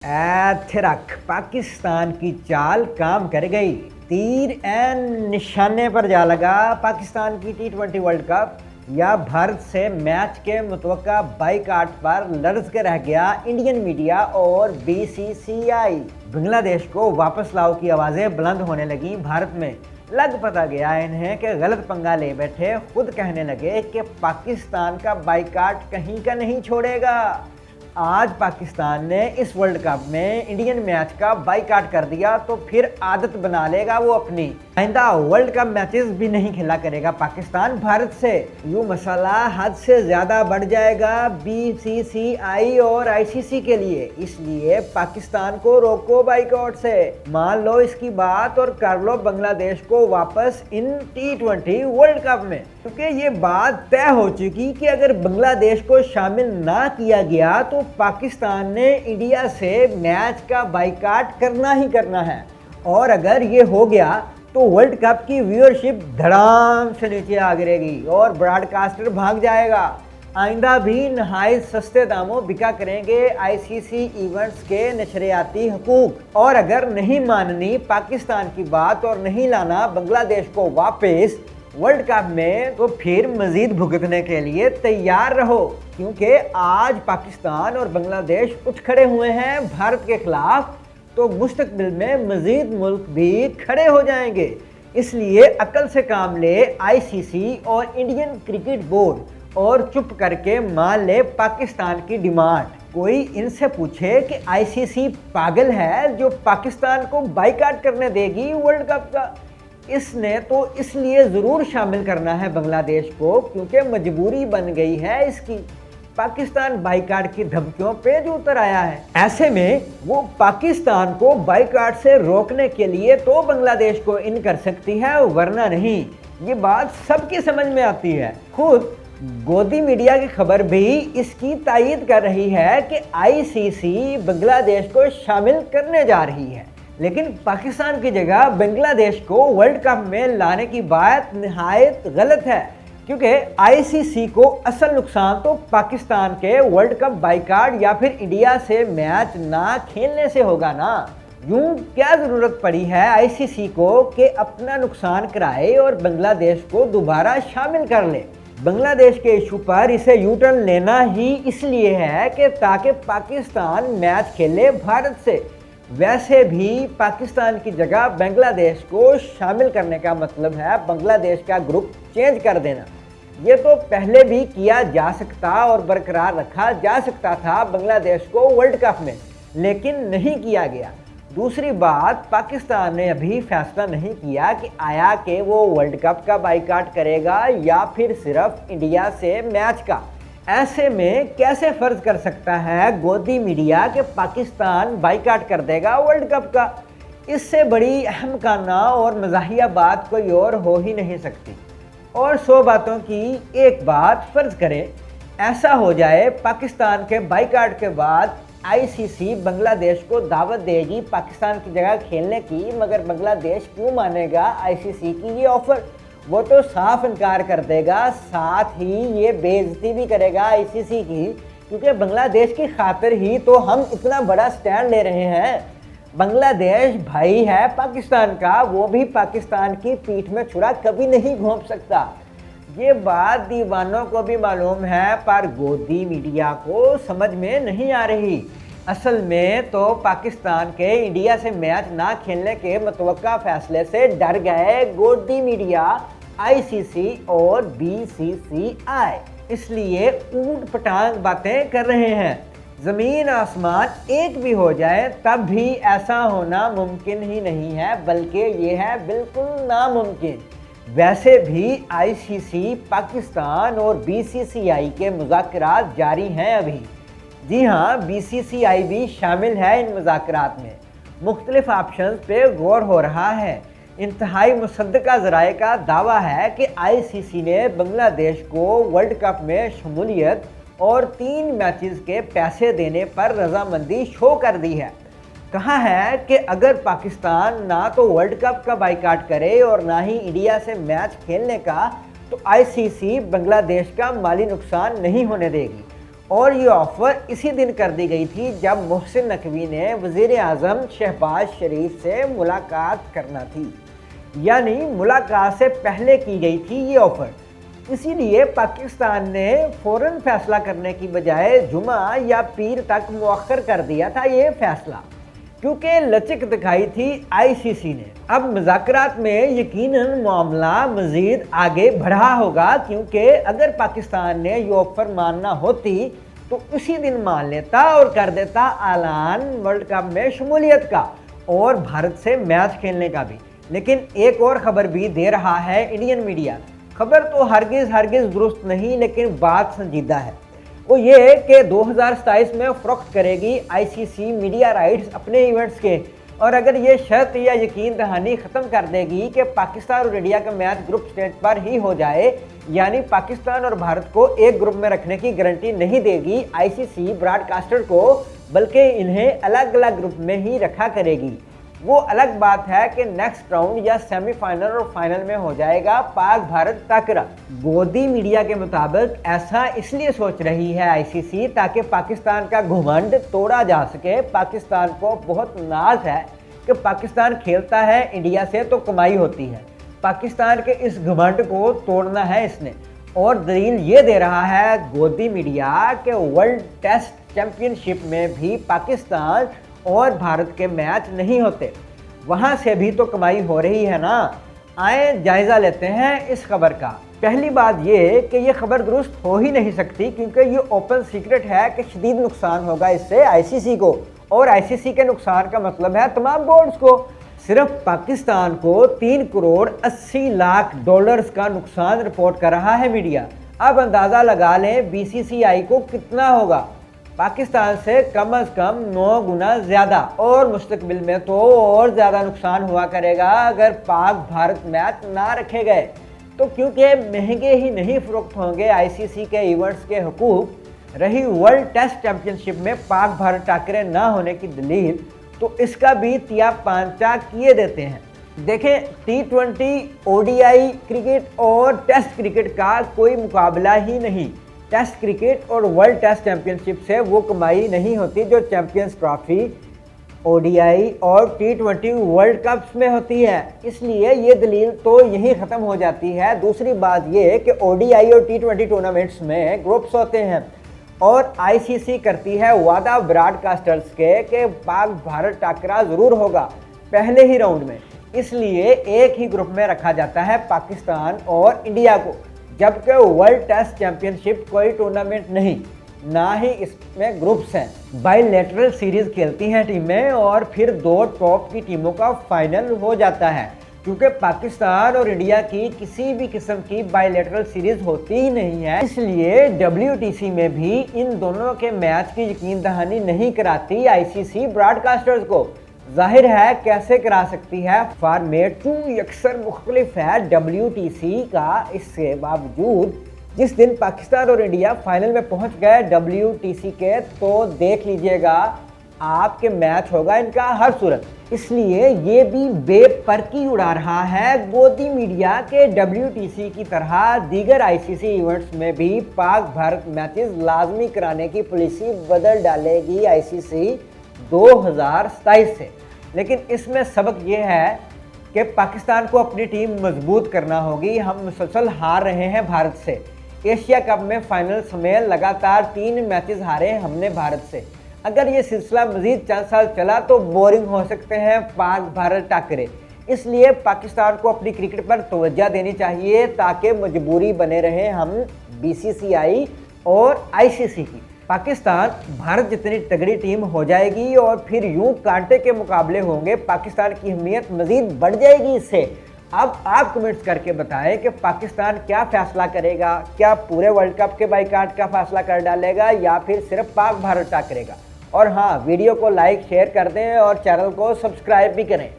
थिरक पाकिस्तान की चाल काम कर गई। तीर एन निशाने पर जा लगा। पाकिस्तान की T20 वर्ल्ड कप या भारत से मैच के मुतवक्का बाइकाट पर लर्ज के रह गया इंडियन मीडिया और BCCI। बांग्लादेश को वापस लाओ की आवाज़ें बुलंद होने लगी भारत में। लग पता गया इन्हें कि गलत पंगा ले बैठे। खुद कहने लगे कि पाकिस्तान का बाइकाट कहीं का नहीं छोड़ेगा। आज पाकिस्तान ने इस वर्ल्ड कप में इंडियन मैच का बाइकाट कर दिया तो फिर आदत बना लेगा वो अपनी। आइंदा वर्ल्ड कप मैचेस भी नहीं खेला करेगा पाकिस्तान भारत से। यूँ मसाला हद से ज़्यादा बढ़ जाएगा BCCI और ICC के लिए। इसलिए पाकिस्तान को रोको बाइकआउट से। मान लो इसकी बात और कर लो बांग्लादेश को वापस इन T20 वर्ल्ड कप में, क्योंकि ये बात तय हो चुकी कि अगर बांग्लादेश को शामिल ना किया गया तो पाकिस्तान ने इंडिया से मैच का बाइकाट करना ही करना है। और अगर ये हो गया तो वर्ल्ड कप की व्यूअरशिप धड़ाम से नीचे आ गिरेगी और ब्रॉडकास्टर भाग जाएगा। आइंदा भी नहायत सस्ते दामों बिका करेंगे ICC इवेंट्स के नशरियाती हकूक। और अगर नहीं माननी पाकिस्तान की बात और नहीं लाना बांग्लादेश को वापस वर्ल्ड कप में तो फिर मजीद भुगतने के लिए तैयार रहो, क्योंकि आज पाकिस्तान और बांग्लादेश उठ खड़े हुए हैं भारत के खिलाफ, तो मुस्तकबिल में मजीद मुल्क भी खड़े हो जाएंगे। इसलिए अकल से काम ले ICC और इंडियन क्रिकेट बोर्ड और चुप करके मान ले पाकिस्तान की डिमांड। कोई इनसे पूछे कि ICC पागल है जो पाकिस्तान को बाइकाट करने देगी वर्ल्ड कप का। इसने तो इसलिए ज़रूर शामिल करना है बांग्लादेश को क्योंकि मजबूरी बन गई है इसकी। पाकिस्तान बाइकाट की धमकियों पे जो उतर आया है, ऐसे में वो पाकिस्तान को बाइकाट से रोकने के लिए तो बांग्लादेश को इन कर सकती है, वरना नहीं। ये बात सबकी समझ में आती है। खुद गोदी मीडिया की खबर भी इसकी तायीद कर रही है कि ICC बांग्लादेश को शामिल करने जा रही है। लेकिन पाकिस्तान की जगह बांग्लादेश को वर्ल्ड कप में लाने की बात निहायत गलत है, क्योंकि ICC को असल नुकसान तो पाकिस्तान के वर्ल्ड कप बाइकाट या फिर इंडिया से मैच ना खेलने से होगा ना। यूं क्या ज़रूरत पड़ी है ICC को कि अपना नुकसान कराए और बांग्लादेश को दोबारा शामिल कर ले। बांग्लादेश के इशू पर इसे यूटर्न लेना ही इसलिए है कि ताकि पाकिस्तान मैच खेले भारत से। वैसे भी पाकिस्तान की जगह बांग्लादेश को शामिल करने का मतलब है बांग्लादेश का ग्रुप चेंज कर देना। ये तो पहले भी किया जा सकता और बरकरार रखा जा सकता था बांग्लादेश को वर्ल्ड कप में, लेकिन नहीं किया गया। दूसरी बात, पाकिस्तान ने अभी फैसला नहीं किया कि आया कि वो वर्ल्ड कप का बाइकाट करेगा या फिर सिर्फ इंडिया से मैच का। ऐसे में कैसे फर्ज कर सकता है गोदी मीडिया कि पाकिस्तान बाइकाट कर देगा वर्ल्ड कप का। इससे बड़ी अहमकाना और मज़ाहिया बात कोई और हो ही नहीं सकती। और 100 बातों की एक बात फर्ज करें, ऐसा हो जाए पाकिस्तान के बाइकाट के बाद ICC बांग्लादेश को दावत देगी पाकिस्तान की जगह खेलने की, मगर बांग्लादेश क्यों मानेगा ICC की ये ऑफ़र। वो तो साफ इनकार कर देगा, साथ ही ये बेइज्जती भी करेगा ICC की, क्योंकि बांग्लादेश की खातिर ही तो हम इतना बड़ा स्टैंड ले रहे हैं। बांग्लादेश भाई है पाकिस्तान का, वो भी पाकिस्तान की पीठ में छुरा कभी नहीं घोंप सकता। ये बात दीवानों को भी मालूम है, पर गोदी मीडिया को समझ में नहीं आ रही। असल में तो पाकिस्तान के इंडिया से मैच ना खेलने के मुतवक्का फैसले से डर गए गोदी मीडिया, ICC और BCCI, इसलिए ऊट पटांग बातें कर रहे हैं। ज़मीन आसमान एक भी हो जाए तब भी ऐसा होना मुमकिन ही नहीं है, बल्कि ये है बिल्कुल नामुमकिन। वैसे भी ICC, पाकिस्तान और BCCI के मुज़ाकरात जारी हैं अभी। जी हाँ, BCCI भी शामिल है इन मुज़ाकरात में। मुख्तलिफ ऑप्शंस पे गौर हो रहा है। इंतहाई मुसद्दका ज़राए का दावा है कि ICC ने बांग्लादेश को वर्ल्ड कप में शमूलियत और 3 मैचेस के पैसे देने पर रजामंदी शो कर दी है। कहा है कि अगर पाकिस्तान ना तो वर्ल्ड कप का बाइकाट करे और ना ही इंडिया से मैच खेलने का, तो ICC बांग्लादेश का माली नुकसान नहीं होने देगी। और ये ऑफ़र इसी दिन कर दी गई थी जब मोहसिन नकवी ने वज़ीर आज़म शहबाज शरीफ से मुलाकात करना थी, यानी मुलाकात से पहले की गई थी ये ऑफ़र। इसीलिए पाकिस्तान ने फ़ौरन फ़ैसला करने की बजाय जुमा या पीर तक मुअख्खर कर दिया था ये फ़ैसला, क्योंकि लचक दिखाई थी आईसीसी ने। अब मुज़ाकरात में यकीनन मामला मज़ीद आगे बढ़ा होगा, क्योंकि अगर पाकिस्तान ने ये ऑफ़र मानना होती तो इसी दिन मान लेता और कर देता ऐलान वर्ल्ड कप में शमूलियत का और भारत से मैच खेलने का भी। लेकिन एक और ख़बर भी दे रहा है इंडियन मीडिया। खबर तो हरगिज़ दुरुस्त नहीं, लेकिन बात संजीदा है। वो ये कि 2027 में फ़रोख्त करेगी आईसीसी मीडिया राइट्स अपने इवेंट्स के, और अगर ये शर्त या यकीन दहानी ख़त्म कर देगी कि पाकिस्तान और इंडिया का मैच ग्रुप स्टेज पर ही हो जाए, यानी पाकिस्तान और भारत को एक ग्रुप में रखने की गारंटी नहीं देगी आईसीसी ब्रॉडकास्टर को, बल्कि इन्हें अलग अलग ग्रुप में ही रखा करेगी। वो अलग बात है कि नेक्स्ट राउंड या सेमीफाइनल और फाइनल में हो जाएगा पाक भारत टाकरा। गोदी मीडिया के मुताबिक ऐसा इसलिए सोच रही है आईसीसी ताकि पाकिस्तान का घुमंड तोड़ा जा सके। पाकिस्तान को बहुत नाज है कि पाकिस्तान खेलता है इंडिया से तो कमाई होती है। पाकिस्तान के इस घुमंड को तोड़ना है इसने, और दलील ये दे रहा है गोदी मीडिया कि वर्ल्ड टेस्ट चैंपियनशिप में भी पाकिस्तान और भारत के मैच नहीं होते, वहाँ से भी तो कमाई हो रही है ना। आए जायज़ा लेते हैं इस खबर का। पहली बात ये कि ये खबर दुरुस्त हो ही नहीं सकती, क्योंकि ये ओपन सीक्रेट है कि शदीद नुकसान होगा इससे आईसीसी को, और आईसीसी के नुकसान का मतलब है तमाम बोर्ड्स को। सिर्फ पाकिस्तान को 3 करोड़ 80 लाख डॉलर्स का नुकसान रिपोर्ट कर रहा है मीडिया। अब अंदाज़ा लगा लें बीसीसीआई को कितना होगा। पाकिस्तान से कम 9 गुना ज़्यादा, और मुस्तकबिल में तो और ज़्यादा नुकसान हुआ करेगा अगर पाक भारत मैच ना रखे गए तो, क्योंकि महंगे ही नहीं फ़रोख्त होंगे आईसीसी के इवेंट्स के हुकूक। रही वर्ल्ड टेस्ट चैंपियनशिप में पाक भारत टाकरे ना होने की दलील, तो इसका भी तिया पांचा किए देते हैं। देखें, T20 ODI क्रिकेट और टेस्ट क्रिकेट का कोई मुकाबला ही नहीं। टेस्ट क्रिकेट और वर्ल्ड टेस्ट चैंपियनशिप से वो कमाई नहीं होती जो चैंपियंस ट्रॉफी, ODI और T20 वर्ल्ड कप्स में होती है। इसलिए ये दलील तो यही ख़त्म हो जाती है। दूसरी बात ये कि ODI और T20 टूर्नामेंट्स में ग्रुप्स होते हैं, और आईसीसी करती है वादा ब्रॉडकास्टर्स के कि पाक भारत टाकरा ज़रूर होगा पहले ही राउंड में। इसलिए एक ही ग्रुप में रखा जाता है पाकिस्तान और इंडिया को, जबकि वर्ल्ड टेस्ट चैंपियनशिप कोई टूर्नामेंट नहीं, ना ही इसमें ग्रुप्स हैं। बायलैटरल सीरीज़ खेलती हैं टीमें, और फिर 2 टॉप की टीमों का फाइनल हो जाता है, क्योंकि पाकिस्तान और इंडिया की किसी भी किस्म की बायलैटरल सीरीज़ होती ही नहीं है। इसलिए WTC में भी इन दोनों के मैच की यकीन दहानी नहीं कराती आईसीसी ब्रॉडकास्टर्स को। जाहिर है कैसे करा सकती है, फॉर्मेट चूँकि अक्सर मुख्तलिफ है WTC का। इसके बावजूद जिस दिन पाकिस्तान और इंडिया फाइनल में पहुंच गए WTC के, तो देख लीजिएगा आपके मैच होगा इनका हर सूरत। इसलिए ये भी बेपरकी उड़ा रहा है गोदी मीडिया के WTC की तरह दीगर आईसीसी इवेंट्स में भी पाक भारत मैचेस लाजमी कराने की पॉलिसी बदल डालेगी आईसीसी 2027 से। लेकिन इसमें सबक ये है कि पाकिस्तान को अपनी टीम मजबूत करना होगी। हम मुसलसल हार रहे हैं भारत से। एशिया कप में फाइनल समेत लगातार 3 मैचेस हारे हमने भारत से। अगर ये सिलसिला मज़ीद चंद साल चला तो बोरिंग हो सकते हैं पाक भारत टाकरे। इसलिए पाकिस्तान को अपनी क्रिकेट पर तवज्जो देनी चाहिए, ताकि मजबूरी बने रहें हम BCCI और ICC की। पाकिस्तान भारत जितनी तगड़ी टीम हो जाएगी और फिर यूं कांटे के मुकाबले होंगे, पाकिस्तान की अहमियत मज़ीद बढ़ जाएगी इससे। अब आप कमेंट्स करके बताएं कि पाकिस्तान क्या फ़ैसला करेगा, क्या पूरे वर्ल्ड कप के बाइकाट का फ़ैसला कर डालेगा या फिर सिर्फ पाक भारत टाकरेगा। और हाँ, वीडियो को लाइक शेयर कर दें और चैनल को सब्सक्राइब भी करें।